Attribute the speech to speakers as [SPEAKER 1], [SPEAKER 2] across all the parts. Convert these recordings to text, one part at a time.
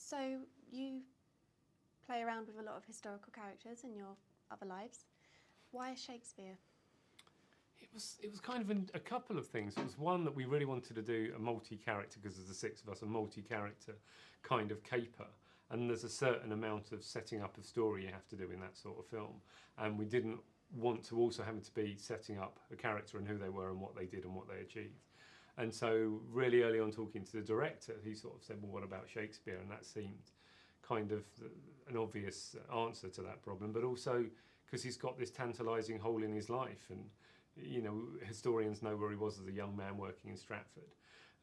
[SPEAKER 1] So you play around with a lot of historical characters in your other lives. Why Shakespeare?
[SPEAKER 2] It was kind of a couple of things. It was one that we really wanted to do a multi-character, because there's the six of us, a multi-character kind of caper. And there's a certain amount of setting up of story you have to do in that sort of film. And we didn't want to also have to be setting up a character and who they were and what they did and what they achieved. And so really early on, talking to the director, he sort of said, well, what about Shakespeare? And that seemed kind of an obvious answer to that problem, but also because he's got this tantalising hole in his life. And, you know, historians know where he was as a young man working in Stratford,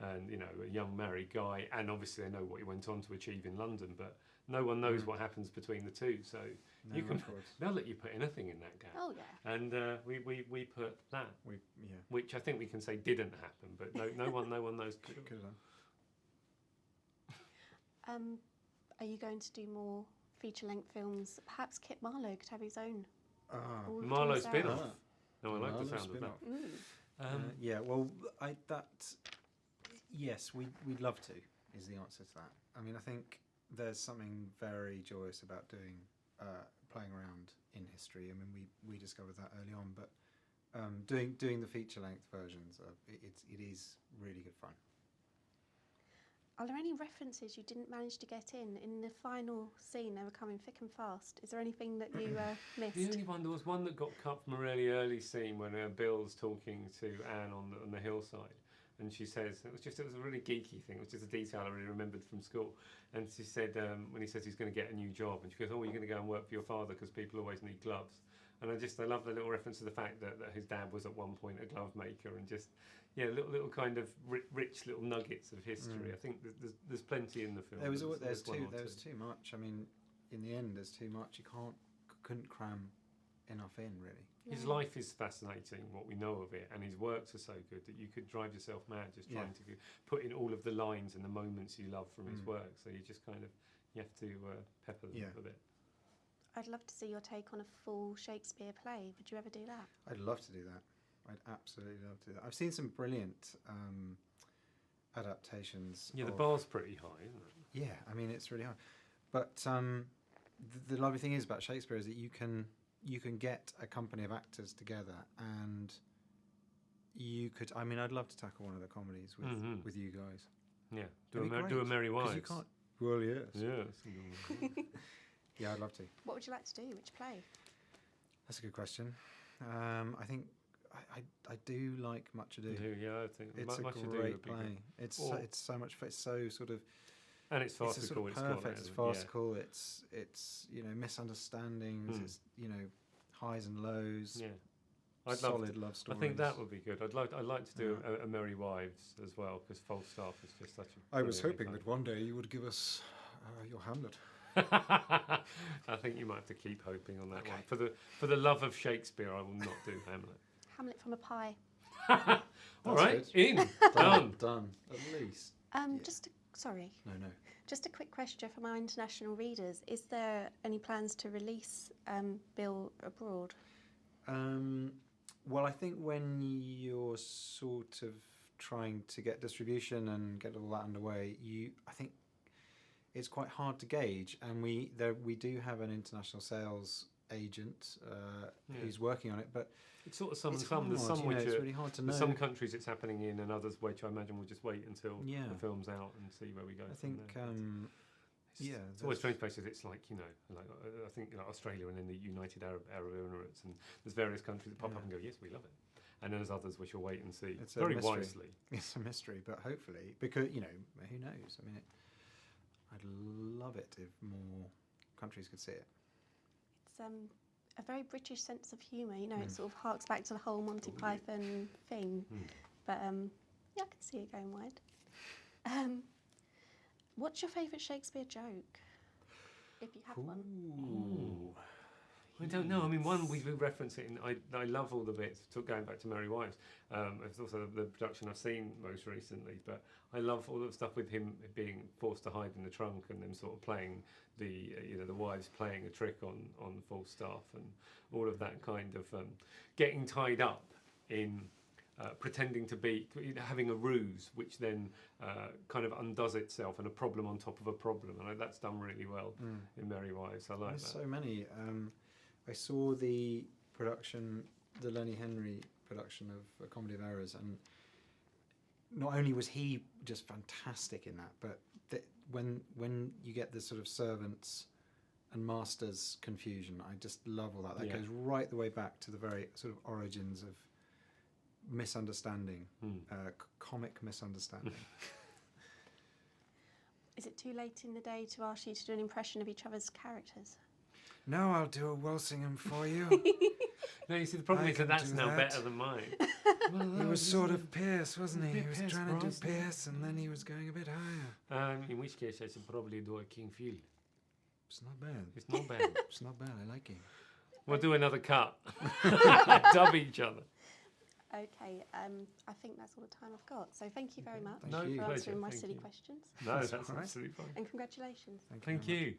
[SPEAKER 2] and, you know, a young married guy, and obviously they know what he went on to achieve in London, but no one knows what happens between the two. So
[SPEAKER 3] No,
[SPEAKER 2] you can,
[SPEAKER 3] of course.
[SPEAKER 2] they'll let you put anything in that gap.
[SPEAKER 1] Oh, yeah.
[SPEAKER 2] And we put that,
[SPEAKER 3] Yeah.
[SPEAKER 2] which I think we can say didn't happen, but no one knows.
[SPEAKER 3] Could have done.
[SPEAKER 1] Are you going to do more feature-length films? Perhaps Kit Marlowe could have his own. all to
[SPEAKER 2] Marlowe
[SPEAKER 1] himself.
[SPEAKER 2] spin-off. No, I like
[SPEAKER 3] Marlowe
[SPEAKER 2] the sound of that.
[SPEAKER 3] spin-off. Yeah, well, yes, we'd love to, is the answer to that. I mean, I think there's something very joyous about playing around in history. I mean, we discovered that early on, but doing the feature-length versions, it is really good fun.
[SPEAKER 1] Are there any references you didn't manage to get in the final scene? They were coming thick and fast. Is there anything that you missed?
[SPEAKER 2] The only one, there was one that got cut from a really early scene when Bill's talking to Anne on the hillside, and she says, it was a really geeky thing, it was just a detail I really remembered from school, and she said, when he says he's going to get a new job, and she goes, oh, you're going to go and work for your father because people always need gloves. And I love the little reference to the fact that his dad was at one point a glove maker, and just, yeah, little kind of rich little nuggets of history. I think there's plenty in the film.
[SPEAKER 3] There's too much. I mean, in the end, there's too much. You couldn't cram enough in, really.
[SPEAKER 2] His life is fascinating, what we know of it, and his works are so good that you could drive yourself mad just trying to put in all of the lines and the moments you love from his work. So you just kind of, you have to pepper them a bit.
[SPEAKER 1] I'd love to see your take on a full Shakespeare play. Would you ever do that?
[SPEAKER 3] I'd love to do that. I'd absolutely love to do that. I've seen some brilliant adaptations.
[SPEAKER 2] Yeah, the bar's pretty high, isn't it?
[SPEAKER 3] Yeah, I mean, it's really hard. But the lovely thing is about Shakespeare is that you can get a company of actors together, and you could. I mean, I'd love to tackle one of the comedies with you guys.
[SPEAKER 2] Yeah, do a Merry Wives.
[SPEAKER 3] You can't. Well, yes.
[SPEAKER 2] Yes.
[SPEAKER 3] Yeah, I'd love to.
[SPEAKER 1] What would you like to do? Which play?
[SPEAKER 3] That's a good question. I think I do like Much Ado.
[SPEAKER 2] Yeah, I think
[SPEAKER 3] it's
[SPEAKER 2] Much
[SPEAKER 3] a
[SPEAKER 2] Ado
[SPEAKER 3] great
[SPEAKER 2] would be
[SPEAKER 3] play.
[SPEAKER 2] good.
[SPEAKER 3] It's so much fun. It's so sort of.
[SPEAKER 2] And it's farcical.
[SPEAKER 3] It's perfect. It's farcical. It's misunderstandings. It's highs and lows.
[SPEAKER 2] Yeah.
[SPEAKER 3] Solid love stories.
[SPEAKER 2] I think that would be good. I'd like to do a Merry Wives as well, because Falstaff is just such a.
[SPEAKER 3] I was hoping that one day you would give us your Hamlet.
[SPEAKER 2] I think you might have to keep hoping on that one. For the love of Shakespeare, I will not do Hamlet.
[SPEAKER 1] Hamlet from a pie.
[SPEAKER 2] All right,
[SPEAKER 3] good.
[SPEAKER 2] in
[SPEAKER 3] done. At least.
[SPEAKER 1] Just a quick question for my international readers: is there any plans to release Bill abroad?
[SPEAKER 3] Well, I think when you're sort of trying to get distribution and get all that underway, I think it's quite hard to gauge. And we do have an international sales agent who's working on it, but
[SPEAKER 2] it's sort of some. There's some which
[SPEAKER 3] it's really hard to know.
[SPEAKER 2] Some countries it's happening in, and others which I imagine will just wait until the film's out and see where we go.
[SPEAKER 3] I think.
[SPEAKER 2] It's always strange places. It's like I think Australia and then the United Arab Emirates, and there's various countries that pop up and go, yes, we love it, and then there's others which will wait and see.
[SPEAKER 3] It's
[SPEAKER 2] very
[SPEAKER 3] mystery.
[SPEAKER 2] Wisely.
[SPEAKER 3] It's a mystery, but hopefully, because who knows? I mean, I'd love it if more countries could see it.
[SPEAKER 1] It's a very British sense of humour. It sort of harks back to the whole Monty Python thing, but I can see it going wide. What's your favourite Shakespeare joke, if you have one?
[SPEAKER 2] Ooh. I don't know. I mean, one we reference it in. I love all the bits. Going back to Merry Wives, it's also the production I've seen most recently. But I love all the stuff with him being forced to hide in the trunk, and them sort of playing the wives playing a trick on Falstaff, and all of that kind of getting tied up in pretending to be, having a ruse, which then kind of undoes itself, and a problem on top of a problem, and that's done really well in Merry Wives. I like
[SPEAKER 3] There's
[SPEAKER 2] that.
[SPEAKER 3] so many. I saw the Lenny Henry production of A Comedy of Errors, and not only was he just fantastic in that, but when you get this sort of servants and masters confusion, I just love all that. That goes right the way back to the very sort of origins of misunderstanding, comic misunderstanding.
[SPEAKER 1] Is it too late in the day to ask you to do an impression of each other's characters?
[SPEAKER 3] No, I'll do a Walsingham for you.
[SPEAKER 2] No, you see, the problem
[SPEAKER 3] I
[SPEAKER 2] is that
[SPEAKER 3] can
[SPEAKER 2] that's
[SPEAKER 3] do
[SPEAKER 2] now
[SPEAKER 3] that.
[SPEAKER 2] better than mine.
[SPEAKER 3] He was sort of Pierce, wasn't he?
[SPEAKER 2] bit
[SPEAKER 3] He was
[SPEAKER 2] Pierce
[SPEAKER 3] trying to do
[SPEAKER 2] Brosnan.
[SPEAKER 3] Pierce, and then he was going a bit higher.
[SPEAKER 2] In which case, I should probably do a King Phil.
[SPEAKER 3] It's not bad.
[SPEAKER 2] It's not bad.
[SPEAKER 3] It's not bad. I like him.
[SPEAKER 2] We'll do another cut. Dub each other.
[SPEAKER 1] Okay, I think that's all the time I've got. So thank you very much
[SPEAKER 3] Thank you.
[SPEAKER 1] for
[SPEAKER 2] Pleasure,
[SPEAKER 1] answering my
[SPEAKER 2] thank
[SPEAKER 1] silly
[SPEAKER 2] you.
[SPEAKER 1] questions.
[SPEAKER 2] No,
[SPEAKER 3] That's
[SPEAKER 2] that's
[SPEAKER 3] all right.
[SPEAKER 2] absolutely fine.
[SPEAKER 1] And congratulations.
[SPEAKER 2] Thank
[SPEAKER 3] very much.
[SPEAKER 2] you.